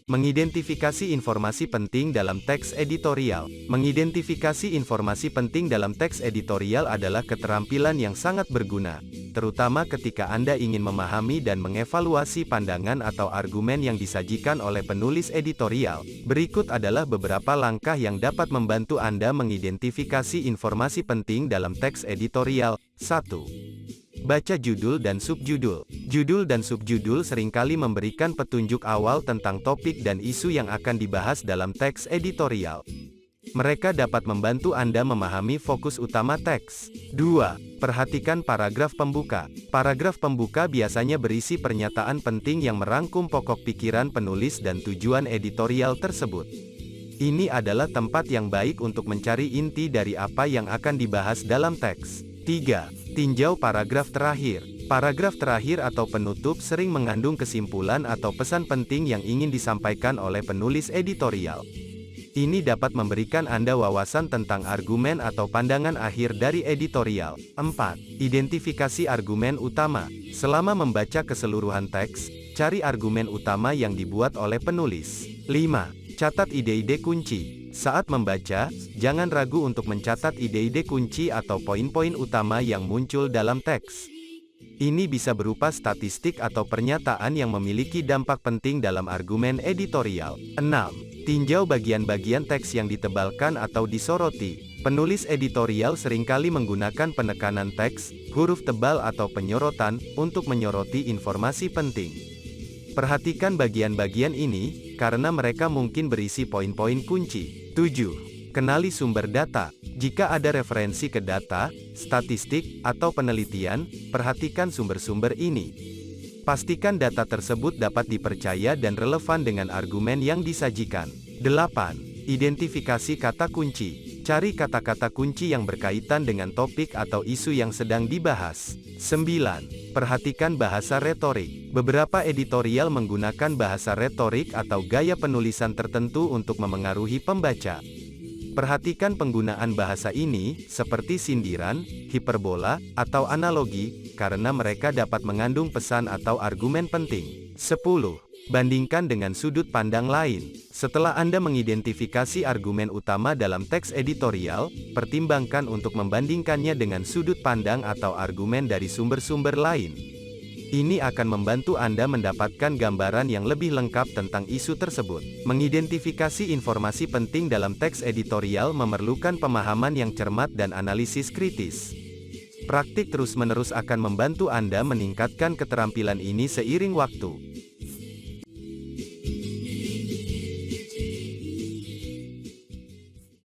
Mengidentifikasi informasi penting dalam teks editorial. Mengidentifikasi informasi penting dalam teks editorial adalah keterampilan yang sangat berguna, terutama ketika Anda ingin memahami dan mengevaluasi pandangan atau argumen yang disajikan oleh penulis editorial. Berikut adalah beberapa langkah yang dapat membantu Anda mengidentifikasi informasi penting dalam teks editorial. 1. Baca judul dan subjudul. Judul dan subjudul seringkali memberikan petunjuk awal tentang topik dan isu yang akan dibahas dalam teks editorial. Mereka dapat membantu Anda memahami fokus utama teks. 2. Perhatikan paragraf pembuka. Paragraf pembuka biasanya berisi pernyataan penting yang merangkum pokok pikiran penulis dan tujuan editorial tersebut. Ini adalah tempat yang baik untuk mencari inti dari apa yang akan dibahas dalam teks. 3. Tinjau paragraf terakhir. Paragraf terakhir atau penutup sering mengandung kesimpulan atau pesan penting yang ingin disampaikan oleh penulis editorial. Ini dapat memberikan Anda wawasan tentang argumen atau pandangan akhir dari editorial. 4. Identifikasi argumen utama. Selama membaca keseluruhan teks, cari argumen utama yang dibuat oleh penulis. 5. Catat ide-ide kunci. Saat membaca, jangan ragu untuk mencatat ide-ide kunci atau poin-poin utama yang muncul dalam teks. Ini bisa berupa statistik atau pernyataan yang memiliki dampak penting dalam argumen editorial. 6. Tinjau bagian-bagian teks yang ditebalkan atau disoroti. Penulis editorial seringkali menggunakan penekanan teks, huruf tebal atau penyorotan, untuk menyoroti informasi penting. Perhatikan bagian-bagian ini, karena mereka mungkin berisi poin-poin kunci. 7. Kenali sumber data. Jika ada referensi ke data, statistik, atau penelitian, perhatikan sumber-sumber ini. Pastikan data tersebut dapat dipercaya dan relevan dengan argumen yang disajikan. 8. Identifikasi kata kunci. Cari kata-kata kunci yang berkaitan dengan topik atau isu yang sedang dibahas. 9. Perhatikan bahasa retorik. Beberapa editorial menggunakan bahasa retorik atau gaya penulisan tertentu untuk memengaruhi pembaca. Perhatikan penggunaan bahasa ini, seperti sindiran, hiperbola, atau analogi, karena mereka dapat mengandung pesan atau argumen penting. 10. Bandingkan dengan sudut pandang lain. Setelah Anda mengidentifikasi argumen utama dalam teks editorial, pertimbangkan untuk membandingkannya dengan sudut pandang atau argumen dari sumber-sumber lain. Ini akan membantu Anda mendapatkan gambaran yang lebih lengkap tentang isu tersebut. Mengidentifikasi informasi penting dalam teks editorial memerlukan pemahaman yang cermat dan analisis kritis. Praktik terus-menerus akan membantu Anda meningkatkan keterampilan ini seiring waktu.